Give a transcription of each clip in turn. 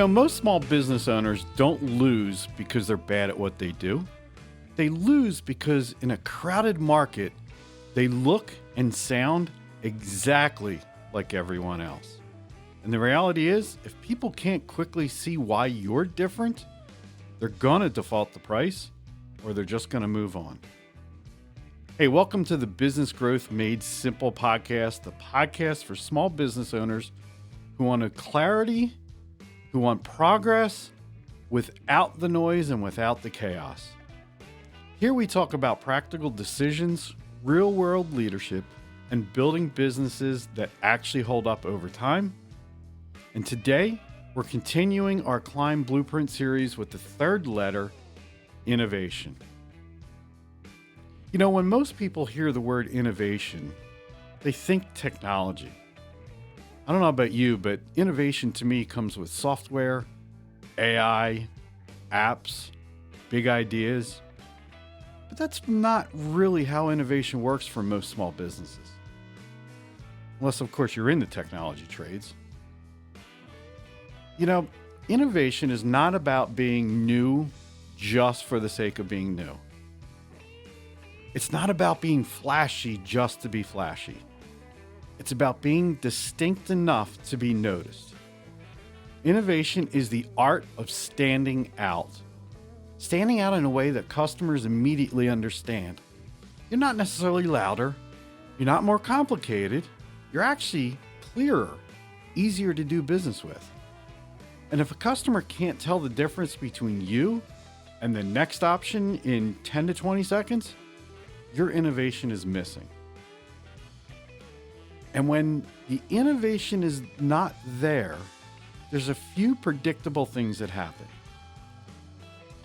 Most small business owners don't lose because they're bad at what they do. They lose because in a crowded market, they look and sound exactly like everyone else. And the reality is, if people can't quickly see why you're different, they're going to default the price or they're just going to move on. Hey, welcome to the Business Growth Made Simple podcast, the podcast for small business owners who want clarity, who want progress without the noise and without the chaos. Here we talk about practical decisions, real-world leadership, and building businesses that actually hold up over time. And today, we're continuing our Climb Blueprint series with the third letter, innovation. When most people hear the word innovation, they think technology. I don't know about you, but innovation to me comes with software, AI, apps, big ideas. But that's not really how innovation works for most small businesses. Unless, of course, you're in the technology trades. Innovation is not about being new just for the sake of being new. It's not about being flashy just to be flashy. It's about being distinct enough to be noticed. Innovation is the art of standing out. Standing out in a way that customers immediately understand. You're not necessarily louder. You're not more complicated. You're actually clearer, easier to do business with. And if a customer can't tell the difference between you and the next option in 10 to 20 seconds, your innovation is missing. And when the innovation is not there, there's a few predictable things that happen.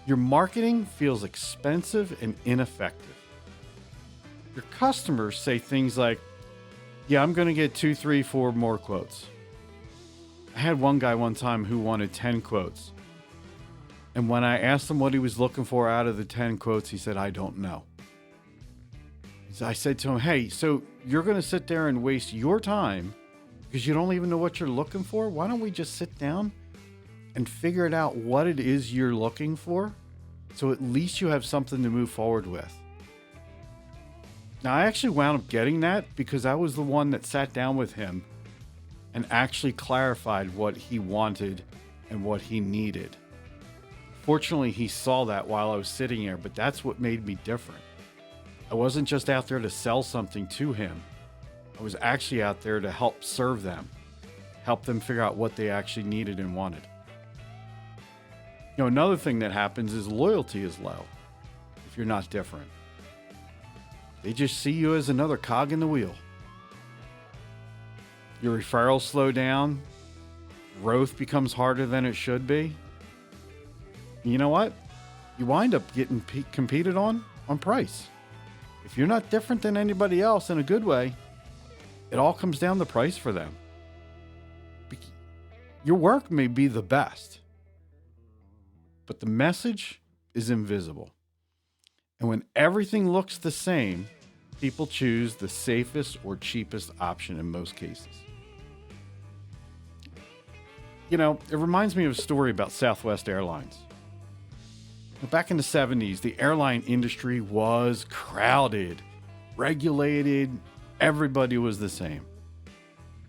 Your marketing feels expensive and ineffective. Your customers say things like, yeah, I'm going to get 2, 3, 4 more quotes. I had one guy one time who wanted 10 quotes. And when I asked him what he was looking for out of the 10 quotes, he said, I don't know. So I said to him, hey, so you're going to sit there and waste your time because you don't even know what you're looking for? Why don't we just sit down and figure it out what it is you're looking for, so at least you have something to move forward with. Now, I actually wound up getting that because I was the one that sat down with him and actually clarified what he wanted and what he needed. Fortunately, he saw that while I was sitting there, but that's what made me different. I wasn't just out there to sell something to him. I was actually out there to help serve them, help them figure out what they actually needed and wanted. Another thing that happens is loyalty is low if you're not different. They just see you as another cog in the wheel. Your referrals slow down. Growth becomes harder than it should be. You know what? You wind up getting competed on price. If you're not different than anybody else in a good way, it all comes down to price for them. Your work may be the best, but the message is invisible. And when everything looks the same, people choose the safest or cheapest option in most cases. It reminds me of a story about Southwest Airlines. Back in the 70s, the airline industry was crowded, regulated. Everybody was the same.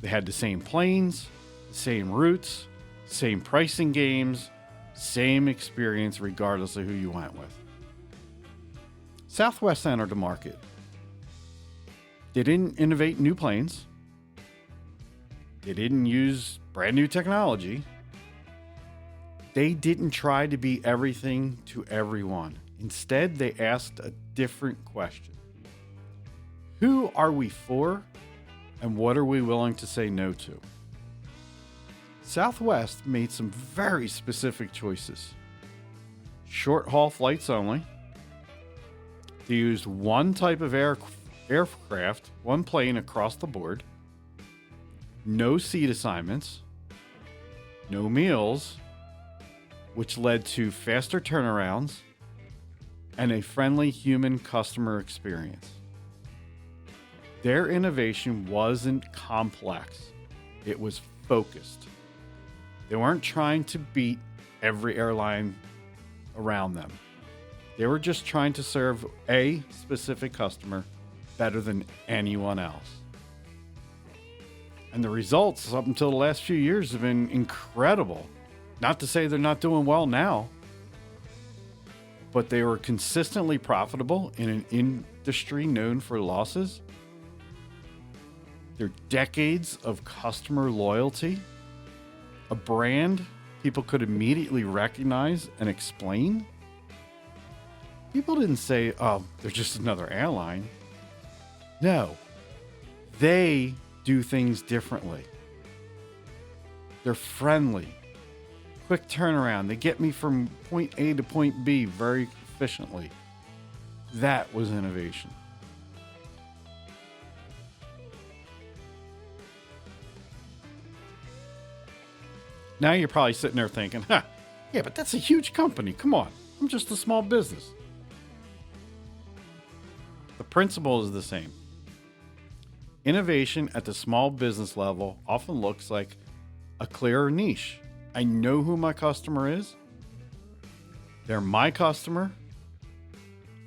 They had the same planes, the same routes, same pricing games, same experience regardless of who you went with. Southwest entered the market. They didn't innovate new planes. They didn't use brand new technology. They didn't try to be everything to everyone. Instead, they asked a different question. Who are we for, and what are we willing to say no to? Southwest made some very specific choices. Short-haul flights only. They used one type of aircraft, one plane across the board. No seat assignments. No meals, which led to faster turnarounds and a friendly human customer experience. Their innovation wasn't complex. It was focused. They weren't trying to beat every airline around them. They were just trying to serve a specific customer better than anyone else. And the results up until the last few years have been incredible. Not to say they're not doing well now, but they were consistently profitable in an industry known for losses. Their decades of customer loyalty, a brand people could immediately recognize and explain. People didn't say, oh, they're just another airline. No, they do things differently. They're friendly, quick turnaround. They get me from point A to point B very efficiently. That was innovation. Now you're probably sitting there thinking, yeah, but that's a huge company. Come on, I'm just a small business. The principle is the same. Innovation at the small business level often looks like a clearer niche. I know who my customer is. They're my customer.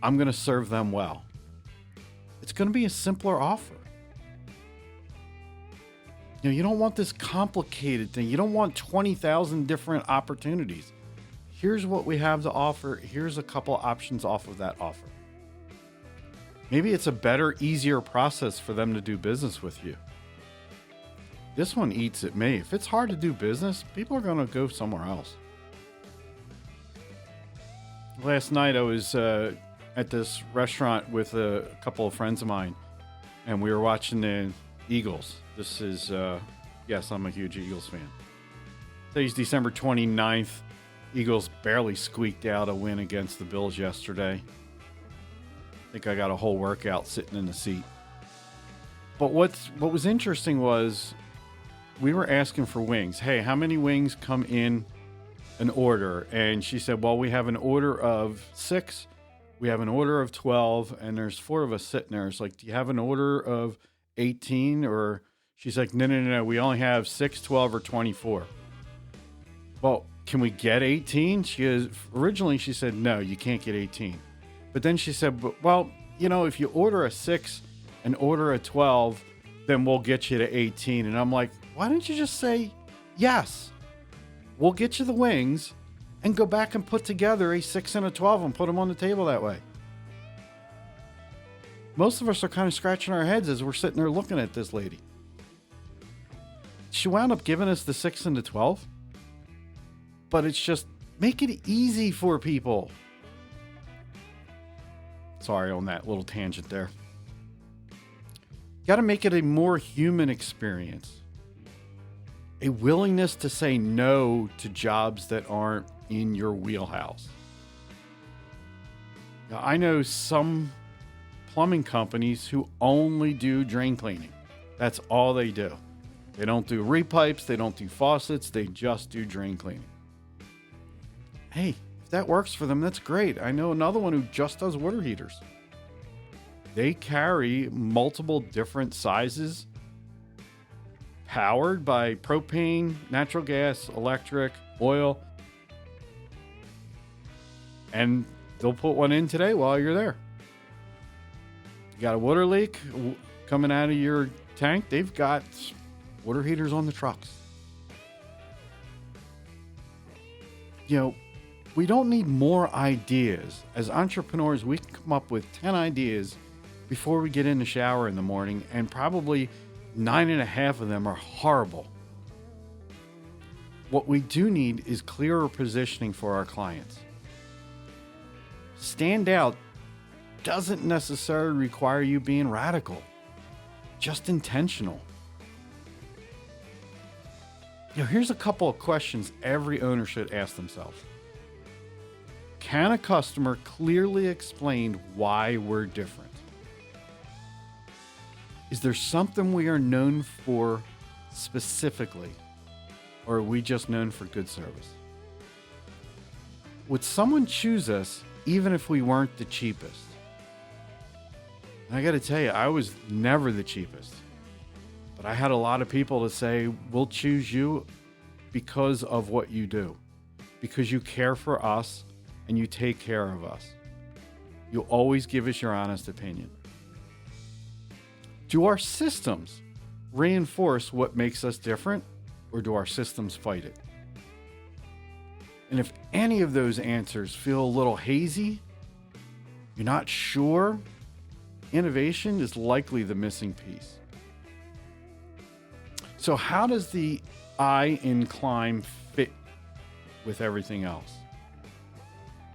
I'm going to serve them well. It's going to be a simpler offer. You know, you don't want this complicated thing. You don't want 20,000 different opportunities. Here's what we have to offer. Here's a couple options off of that offer. Maybe it's a better, easier process for them to do business with you. This one eats at me. If it's hard to do business, people are going to go somewhere else. Last night I was at this restaurant with a couple of friends of mine, and we were watching the Eagles. This is, yes, I'm a huge Eagles fan. Today's December 29th. Eagles barely squeaked out a win against the Bills yesterday. I think I got a whole workout sitting in the seat. But what was interesting was we were asking for wings. Hey, how many wings come in an order? And she said, well, we have an order of 6. We have an order of 12, and there's 4 of us sitting there. It's like, do you have an order of 18? Or she's like, no. We only have 6, 12, or 24. Well, can we get 18? Originally she said, no, you can't get 18. But then she said, well, you know, if you order a 6 and order a 12, then we'll get you to 18. And I'm like, why don't you just say, yes, we'll get you the wings and go back and put together a 6 and a 12 and put them on the table that way. Most of us are kind of scratching our heads as we're sitting there looking at this lady. She wound up giving us the 6 and the 12, but it's just make it easy for people. Sorry on that little tangent there. You got to make it a more human experience. A willingness to say no to jobs that aren't in your wheelhouse. Now, I know some plumbing companies who only do drain cleaning. That's all they do. They don't do repipes. They don't do faucets. They just do drain cleaning. Hey, if that works for them, that's great. I know another one who just does water heaters. They carry multiple different sizes, powered by propane, natural gas, electric, oil. And they'll put one in today while you're there. You got a water leak coming out of your tank, they've got water heaters on the trucks. You know, we don't need more ideas. As entrepreneurs, we can come up with 10 ideas before we get in the shower in the morning, and probably 9.5 of them are horrible. What we do need is clearer positioning for our clients. Stand out doesn't necessarily require you being radical, just intentional. You know, here's a couple of questions every owner should ask themselves. Can a customer clearly explain why we're different? Is there something we are known for specifically, or are we just known for good service? Would someone choose us even if we weren't the cheapest? And I got to tell you, I was never the cheapest, but I had a lot of people to say, we'll choose you because of what you do, because you care for us and you take care of us. You always give us your honest opinion. Do our systems reinforce what makes us different, or do our systems fight it? And if any of those answers feel a little hazy, you're not sure, innovation is likely the missing piece. So how does the I in climb fit with everything else?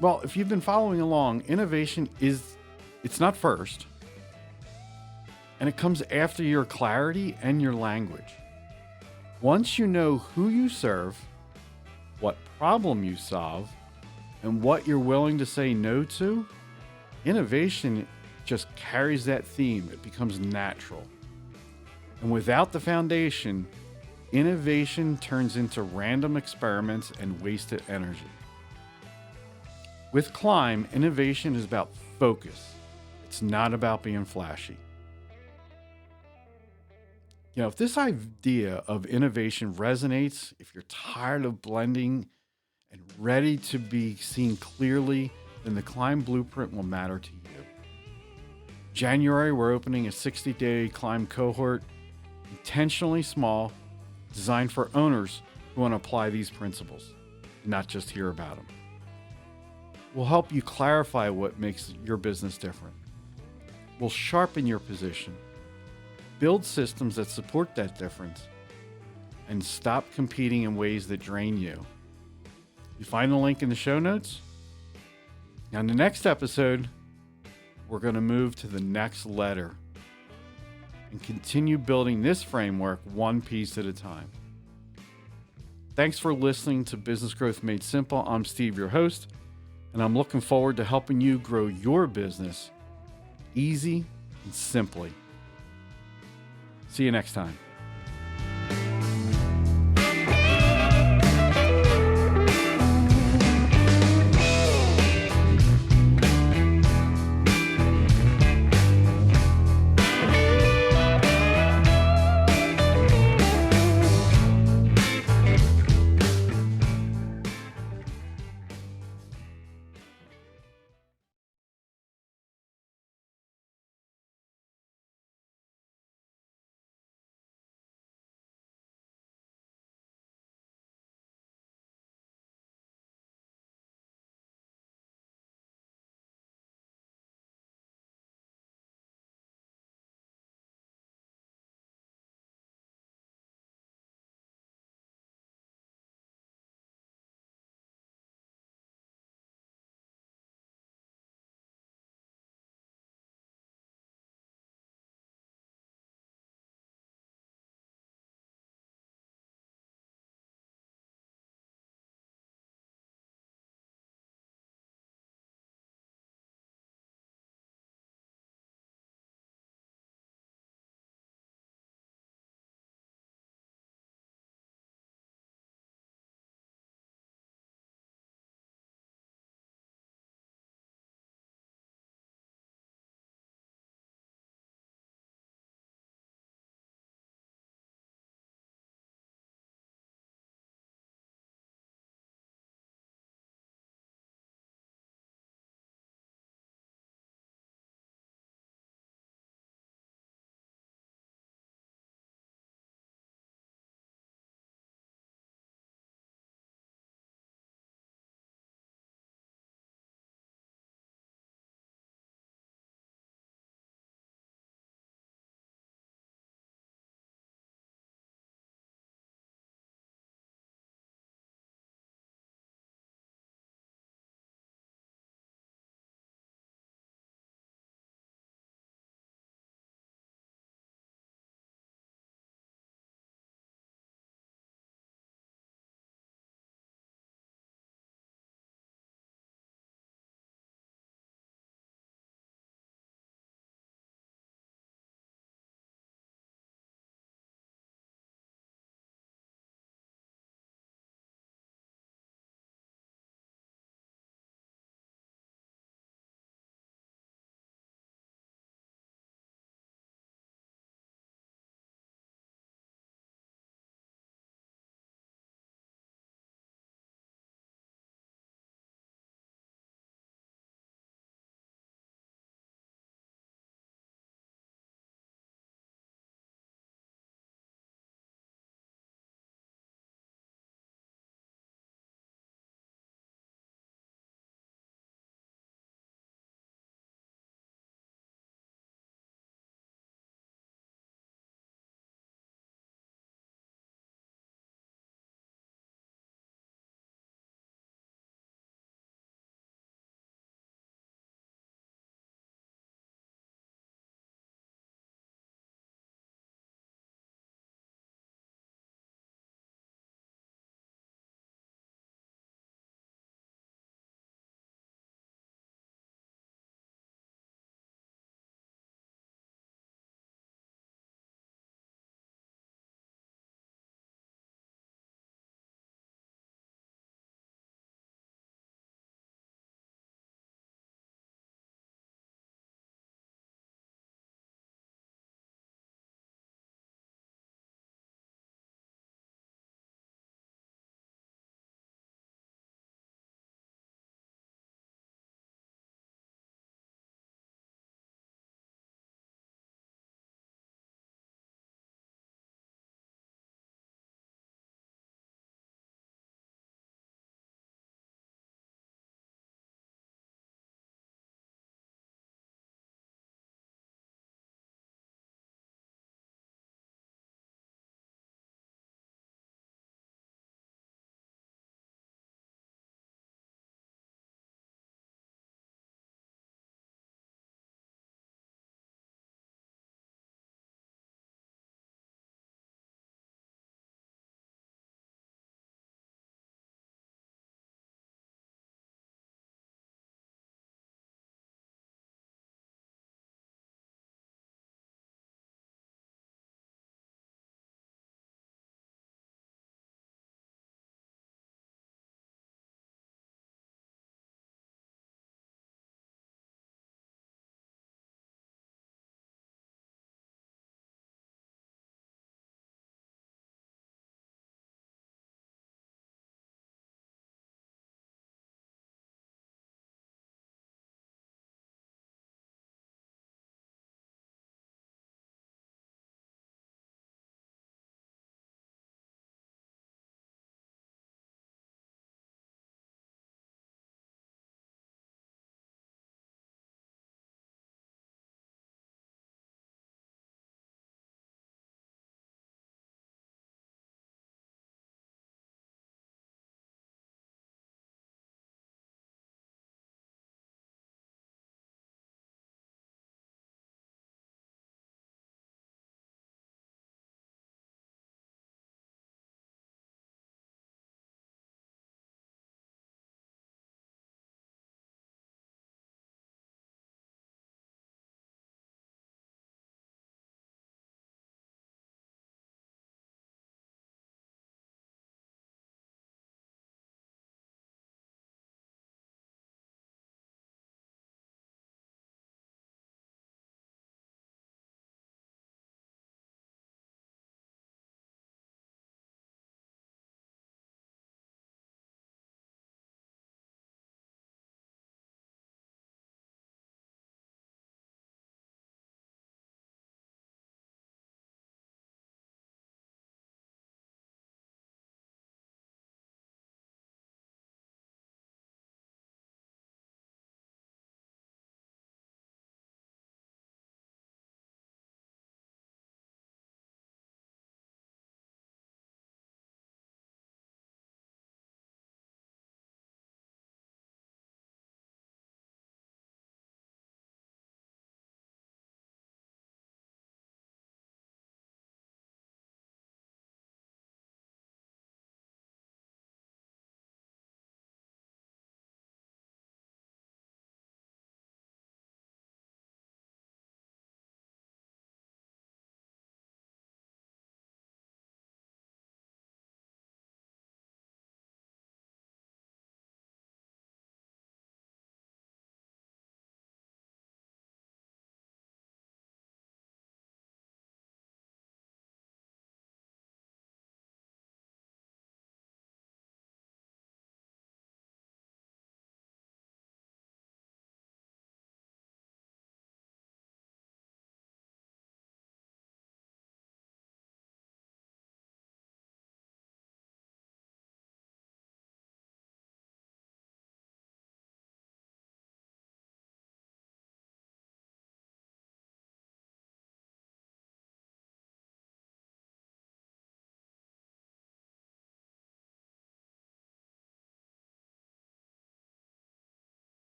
Well, if you've been following along, innovation it's not first. And it comes after your clarity and your language. Once you know who you serve, what problem you solve, and what you're willing to say no to, innovation just carries that theme. It becomes natural. And without the foundation, innovation turns into random experiments and wasted energy. With Climb, innovation is about focus. It's not about being flashy. If this idea of innovation resonates, if you're tired of blending and ready to be seen clearly, then the Climb Blueprint will matter to you. January, we're opening a 60-day Climb cohort, intentionally small, designed for owners who want to apply these principles, not just hear about them. We'll help you clarify what makes your business different. We'll sharpen your position, build systems that support that difference, and stop competing in ways that drain you. You find the link in the show notes? Now, in the next episode, we're going to move to the next letter and continue building this framework one piece at a time. Thanks for listening to Business Growth Made Simple. I'm Steve, your host, and I'm looking forward to helping you grow your business easy and simply. See you next time.